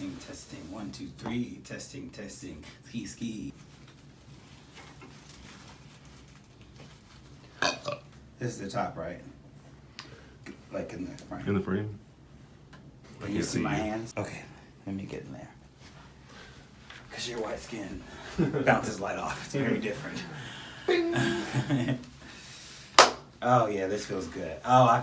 Testing, testing, 1, 2, 3. Testing, testing. Ski, ski. This is the top, right? Like in the frame. In the frame? Can you see my hands? Okay, let me get in there. Because your white skin bounces light off. It's very different. Oh yeah, this feels good. Oh, I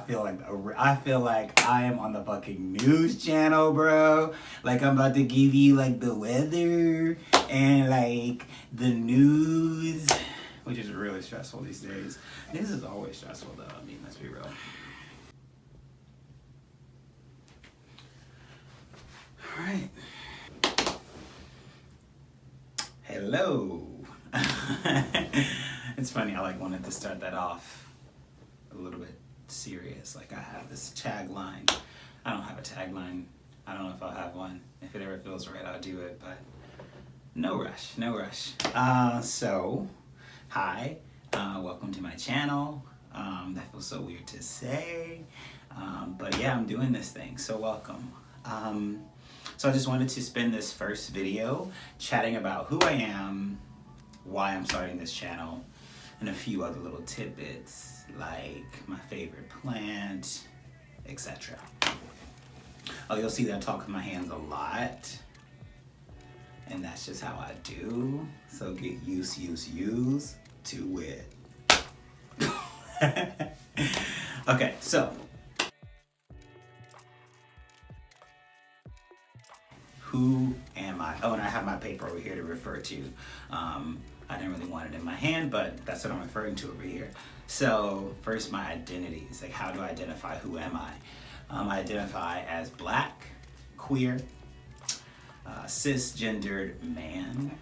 feel like I am on the fucking news channel, bro. Like I'm about to give you like the weather and like the news, which is really stressful these days. This is always stressful though. I mean, let's be real. All right. Hello. It's funny. I like wanted to start that off a little bit serious. Like I have this tagline. I don't have a tagline. I don't know if I'll have one. If it ever feels right, I'll do it. But no rush. No rush. So, hi. Welcome to my channel. That feels so weird to say. But yeah, I'm doing this thing. So welcome. So I just wanted to spend this first video chatting about who I am, why I'm starting this channel, and a few other little tidbits like my favorite plant, etc. Oh, you'll see that I talk with my hands a lot, and that's just how I do. So get used to it. Okay, so who am I? Oh, and I have my paper over here to refer to. I didn't really want it in my hand, but that's what I'm referring to over here. So first, my identities. Like, how do I identify? Who am I? I identify as Black, queer, cisgendered man.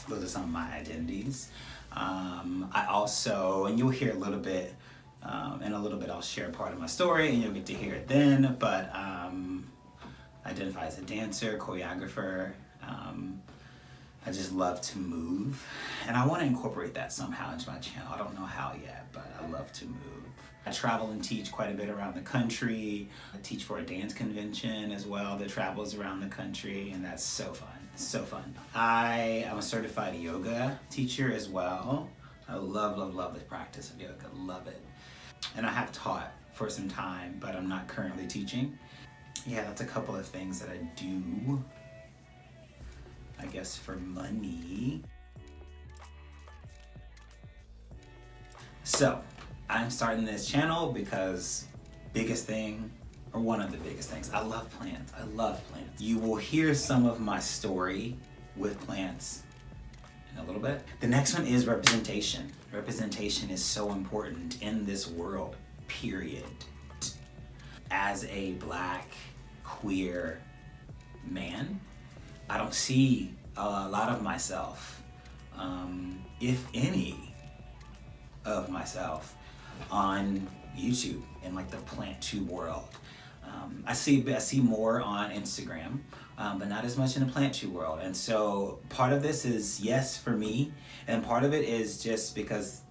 Those are some of my identities. I also, and you'll hear a little bit, in a little bit I'll share part of my story and you'll get to hear it then, but identify as a dancer, choreographer. I just love to move, and I want to incorporate that somehow into my channel. I don't know how yet, but I love to move. I travel and teach quite a bit around the country. I teach for a dance convention as well that travels around the country, and that's so fun. So fun. I am a certified yoga teacher as well. I love the practice of yoga. Love it. And I have taught for some time, but I'm not currently teaching. Yeah, that's a couple of things that I do, I guess, for money. So, I'm starting this channel because biggest thing, or one of the biggest things, I love plants. I love plants. You will hear some of my story with plants in a little bit. The next one is representation. Representation is so important in this world, period. As a Black, queer man, I don't see a lot of myself, if any of myself, on YouTube in like the plant tube world. I see more on Instagram, but not as much in the plant tube world. And so part of this is yes for me, and part of it is just because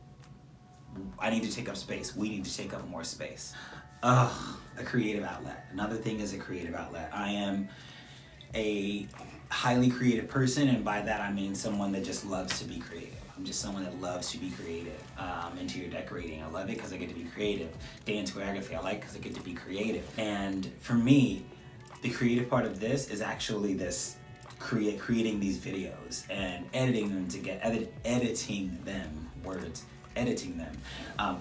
I need to take up space. We need to take up more space. A creative outlet. Another thing is a creative outlet. I am a highly creative person, and by that I mean someone that just loves to be creative. I'm just someone that loves to be creative. Interior decorating, I love it because I get to be creative. Dance choreography, I like because I get to be creative. And for me, the creative part of this is actually this creating these videos and editing them to get editing them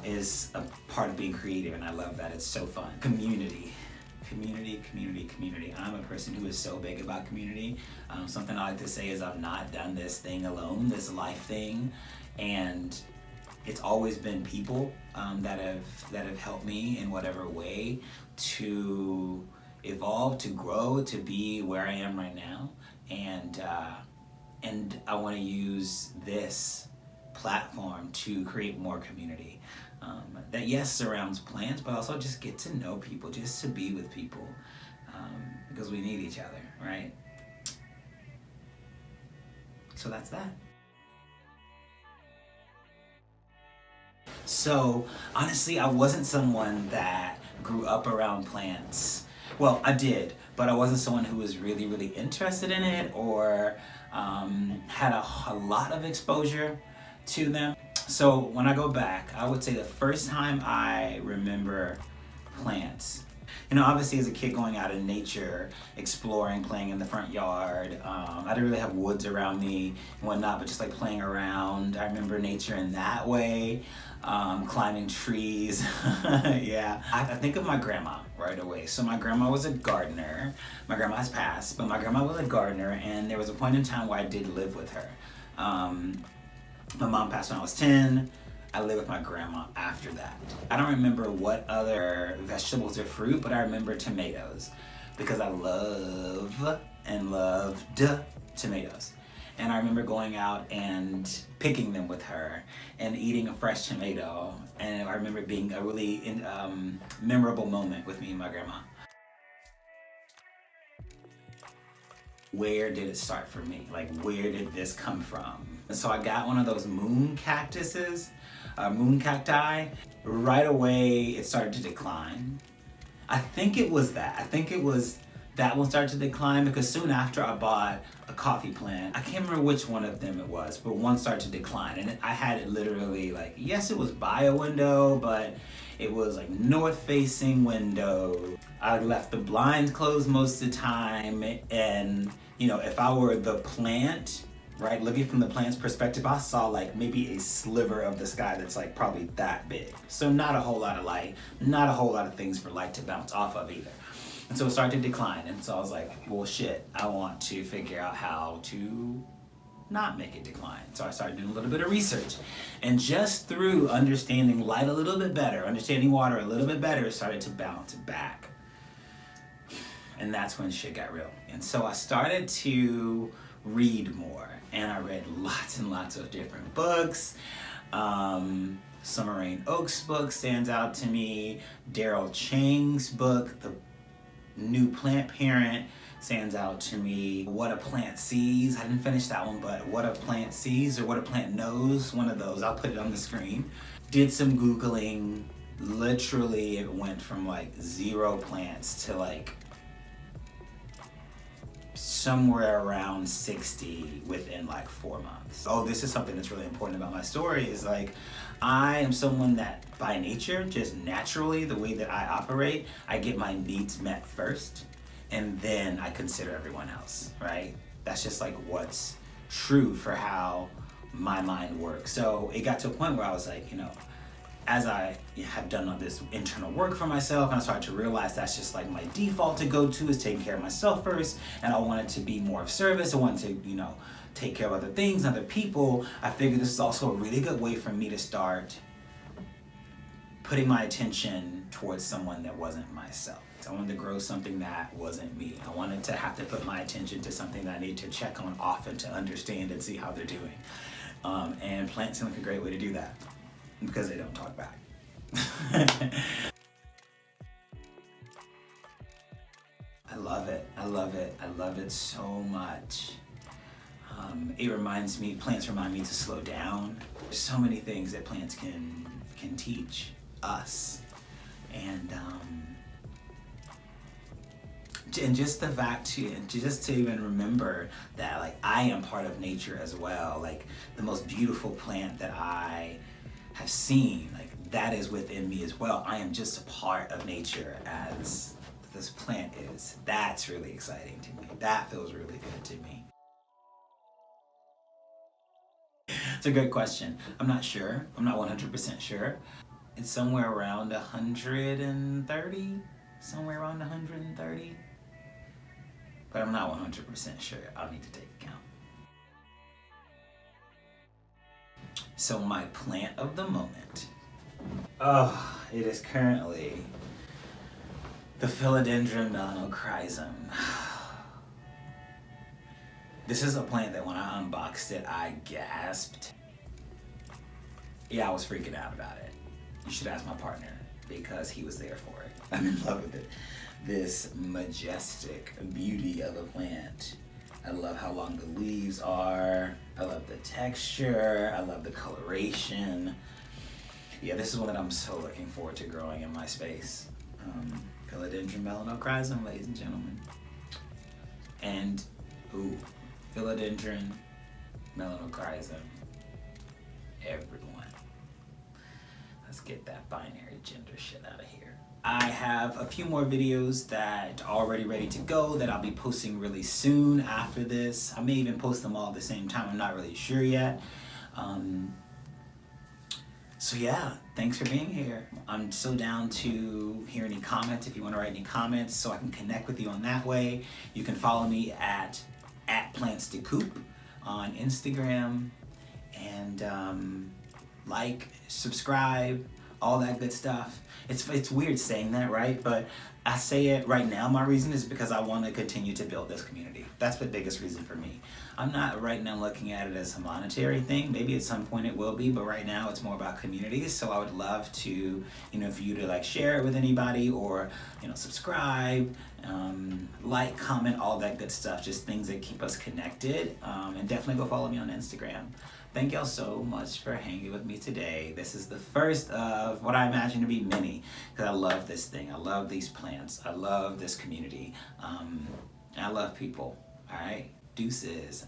is a part of being creative, and I love that. It's so fun. Community. I'm a person who is so big about community. Something I like to say is I've not done this thing alone, this life thing, and it's always been people that have helped me in whatever way to evolve, to grow, to be where I am right now, and I want to use this platform to create more community that yes surrounds plants, but also just get to know people, just to be with people, because we need each other, right? So that's that. So honestly, I wasn't someone that grew up around plants. Well, I did, but I wasn't someone who was really, really interested in it or had a lot of exposure to them. So when I go back, I would say the first time I remember plants, you know, obviously as a kid going out in nature, exploring, playing in the front yard. I didn't really have woods around me and whatnot, but just like playing around. I remember nature in that way, climbing trees. Yeah, I think of my grandma right away. So my grandma was a gardener. My grandma has passed, but my grandma was a gardener, and there was a point in time where I did live with her. My mom passed when I was 10. I lived with my grandma after that. I don't remember what other vegetables or fruit, but I remember tomatoes because I love and loved tomatoes. And I remember going out and picking them with her and eating a fresh tomato. And I remember being a really memorable moment with me and my grandma. Where did it start for me? Like, where did this come from? So I got one of those moon cactuses, moon cacti. Right away, it started to decline. I think it was that. I think it was that one started to decline because soon after I bought a coffee plant. I can't remember which one of them it was, but one started to decline. And I had it literally like, yes, it was by a window, but it was like north-facing window. I left the blinds closed most of the time, and you know, if I were the plant, right, looking from the plant's perspective, I saw like maybe a sliver of the sky that's like probably that big. So not a whole lot of light, not a whole lot of things for light to bounce off of either. And so it started to decline, and so I was like, well shit, I want to figure out how to not make it decline. So I started doing a little bit of research, and just through understanding light a little bit better, understanding water a little bit better, it started to bounce back. And that's when shit got real. And so I started to read more, and I read lots and lots of different books. Summer Oaks book stands out to me. Daryl Chang's book, The New Plant Parent, stands out to me. What a Plant Sees, I didn't finish that one, but What a Plant Sees or What a Plant Knows, one of those, I'll put it on the screen. Did some Googling. Literally it went from like 0 plants to like somewhere around 60 within like 4 months. Oh, this is something that's really important about my story is like, I am someone that by nature, just naturally, the way that I operate, I get my needs met first, and then I consider everyone else, right? That's just like what's true for how my mind works. So it got to a point where I was like, you know, as I have done all this internal work for myself, and I started to realize that's just like my default to go to is taking care of myself first, and I wanted to be more of service, I wanted to, you know, take care of other things, other people. I figured this is also a really good way for me to start putting my attention towards someone that wasn't myself. I wanted to grow something that wasn't me. I wanted to have to put my attention to something that I need to check on often to understand and see how they're doing. And plants seem like a great way to do that because they don't talk back. I love it. I love it. I love it so much. It reminds me, plants remind me to slow down. There's so many things that plants can teach us. And just the fact to even remember that like I am part of nature as well. Like the most beautiful plant that I have seen, like that is within me as well. I am just a part of nature as this plant is. That's really exciting to me. That feels really good to me. It's a good question. I'm not sure. I'm not 100% sure. It's somewhere around 130, somewhere around 130. But I'm not 100% sure. I'll need to take account. So my plant of the moment. Oh, it is currently the Philodendron Monochrysum. This is a plant that when I unboxed it, I gasped. Yeah, I was freaking out about it. You should ask my partner because he was there for it. I'm in love with it. This majestic beauty of a plant. I love how long the leaves are. I love the texture. I love the coloration. Yeah, this is one that I'm so looking forward to growing in my space. Philodendron Monochrysum, ladies and gentlemen. and philodendron, melanochrysum, everyone. Let's get that binary gender shit out of here. I have a few more videos that are already ready to go that I'll be posting really soon after this. I may even post them all at the same time. I'm not really sure yet. So yeah, thanks for being here. I'm so down to hear any comments if you want to write any comments so I can connect with you on that way. You can follow me at @PlantsDeCoop on Instagram, and like, subscribe, all that good stuff. It's weird saying that, right? But I say it right now. My reason is because I want to continue to build this community. That's the biggest reason for me. I'm not right now looking at it as a monetary thing. Maybe at some point it will be, but right now it's more about communities. So I would love to, for you to like share it with anybody, or, subscribe, like, comment, all that good stuff. Just things that keep us connected. And definitely go follow me on Instagram. Thank y'all so much for hanging with me today. This is the first of what I imagine to be many, because I love this thing. I love these plants. I love this community. And I love people. All right? Deuces.